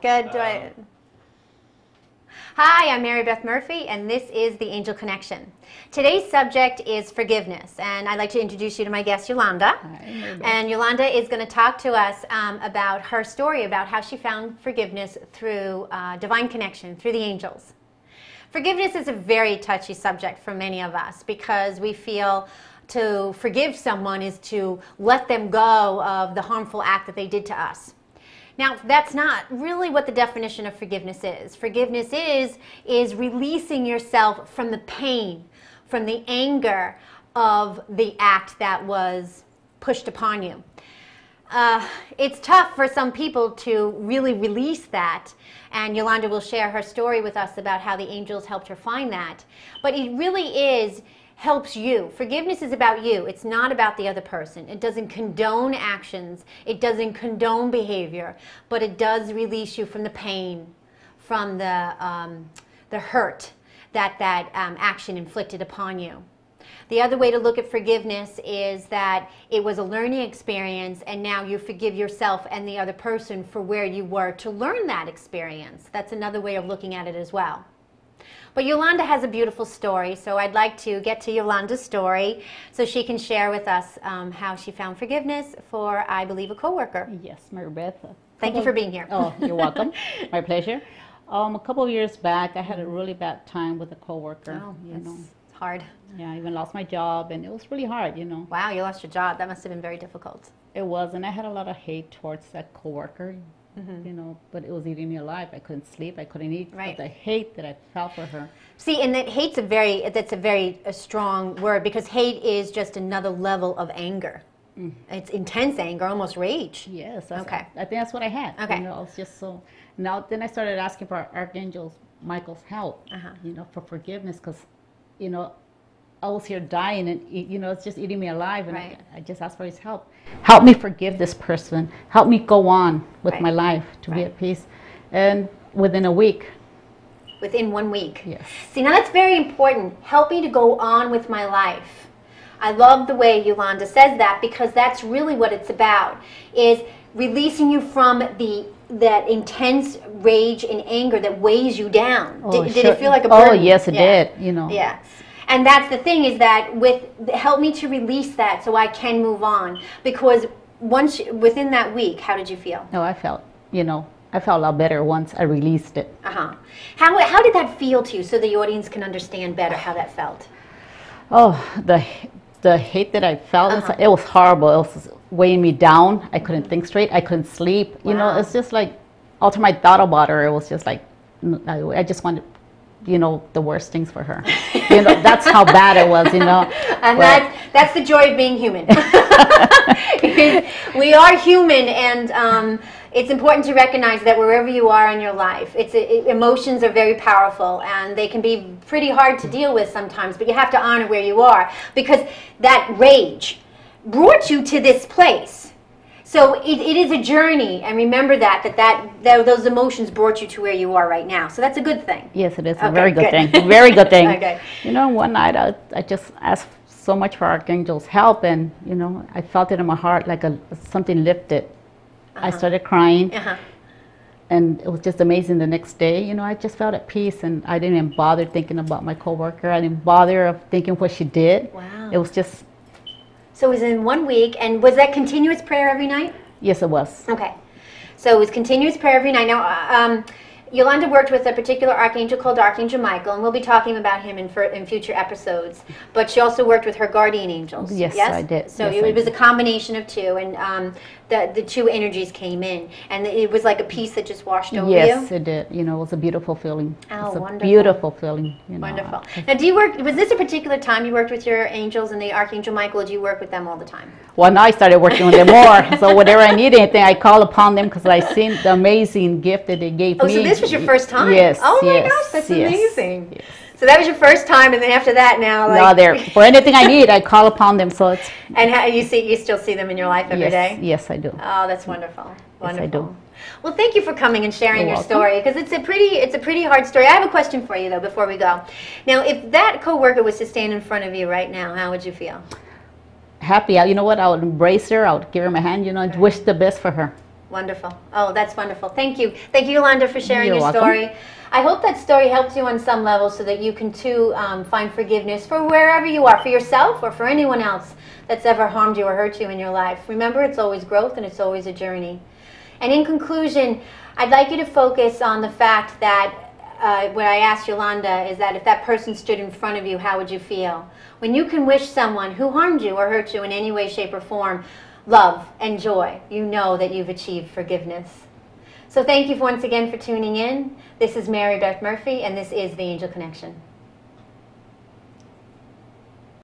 Good. Hi, I'm Marybeth Murphy, and this is The Angel Connection. Today's subject is forgiveness, and I'd like to introduce you to my guest, Yolanda. Hi, Marybeth. And Yolanda is going to talk to us about her story, about how she found forgiveness through divine connection, through the angels. Forgiveness is a very touchy subject for many of us because we feel to forgive someone is to let them go of the harmful act that they did to us. Now, that's not really what the definition of forgiveness is. Forgiveness is releasing yourself from the pain, from the anger of the act that was pushed upon you. It's tough for some people to really release that, and Yolanda will share her story with us about how the angels helped her find that. But it really helps you. Forgiveness is about you. It's not about the other person. It doesn't condone actions. It doesn't condone behavior, but it does release you from the pain, from the hurt that action inflicted upon you. The other way to look at forgiveness is that it was a learning experience, and now you forgive yourself and the other person for where you were to learn that experience. That's another way of looking at it as well. But Yolanda has a beautiful story, so I'd like to get to Yolanda's story so she can share with us how she found forgiveness for, I believe, a coworker. Yes, Marybeth. Thank you for being here. Oh, you're welcome. My pleasure. A couple of years back, I had a really bad time with a coworker. Oh, you know. it's hard. Yeah, I even lost my job, and it was really hard, Wow, you lost your job. That must have been very difficult. It was, and I had a lot of hate towards that coworker. But it was eating me alive. I couldn't sleep. I couldn't eat. Right. But the hate that I felt for her. See, and that's a very strong word, because hate is just another level of anger. It's intense anger, almost rage. Yes. Okay. I think that's what I had. Okay. I was just so. Now then, I started asking for Archangel Michael's help. For forgiveness, because, I was here dying, and it's just eating me alive, and Right. I just asked for his help. Help me forgive this person. Help me go on with Right. my life to be Right. at peace. And within a week. Within 1 week. Yes. See, now that's very important. Help me to go on with my life. I love the way Yolanda says that, because that's really what it's about, is releasing you from that intense rage and anger that weighs you down. Oh, did sure. it feel like a burden? Oh, yes, it Yeah. did. Yeah. And that's the thing, is that help me to release that so I can move on. Because within that week, how did you feel? No, I felt a lot better once I released it. How did that feel to you, so the audience can understand better how that felt? Oh, the hate that I felt, it was horrible. It was weighing me down. I couldn't think straight. I couldn't sleep. Wow. It's just like, all time I thought about her, it was just like, I just wanted, the worst things for her. That's how bad it was, And that's the joy of being human. We are human, and it's important to recognize that wherever you are in your life, emotions are very powerful, and they can be pretty hard to deal with sometimes, but you have to honor where you are, because that rage brought you to this place. So it is a journey, and remember that those emotions brought you to where you are right now. So that's a good thing. Yes, it is. Okay, A very good good. thing. Very good thing. Okay. One night I just asked so much for Archangel's help, and I felt it in my heart like something lifted. I started crying, and it was just amazing. The next day, I just felt at peace, and I didn't even bother thinking about my coworker. I didn't bother of thinking what she did. Wow. It was just. So it was in 1 week, and was that continuous prayer every night? Yes, it was. Okay. So it was continuous prayer every night. Now, Yolanda worked with a particular archangel called Archangel Michael, and we'll be talking about him in future episodes. But she also worked with her guardian angels. Yes, I did. So Yes, it was a combination of two, and the two energies came in, and it was like a peace that just washed over you. Yes, it did. It was a beautiful feeling. Oh, it's a wonderful. beautiful feeling. Wonderful. Now, was this a particular time you worked with your angels and the Archangel Michael, or do you work with them all the time? Well, now I started working with them more. So whenever I need anything, I call upon them, because I seen the amazing gift that they gave me. Oh, so this was your first time? Yes. Oh my yes, gosh, that's yes, amazing. Yes. So that was your first time, and then after that, now No, they're for anything I need, I call upon them. So it's. And you still see them in your life every day? Yes, I do. Oh, that's wonderful. Wonderful. Yes, I do. Well, thank you for coming and sharing You're your welcome. story, because it's a pretty hard story. I have a question for you though before we go. Now, if that coworker was to stand in front of you right now, how would you feel? Happy. You know what? I would embrace her. I would give her my hand. And wish the best for her. Wonderful. Oh, that's wonderful. Thank you. Thank you, Yolanda, for sharing You're your welcome. story. I hope that story helps you on some level so that you can too find forgiveness for wherever you are, for yourself or for anyone else that's ever harmed you or hurt you in your life. Remember, it's always growth and it's always a journey. And in conclusion, I'd like you to focus on the fact that what I asked Yolanda is that if that person stood in front of you, how would you feel? When you can wish someone who harmed you or hurt you in any way, shape, or form love and joy, you know that you've achieved forgiveness. So thank you once again for tuning in. This is Marybeth Murphy, and this is The Angel Connection.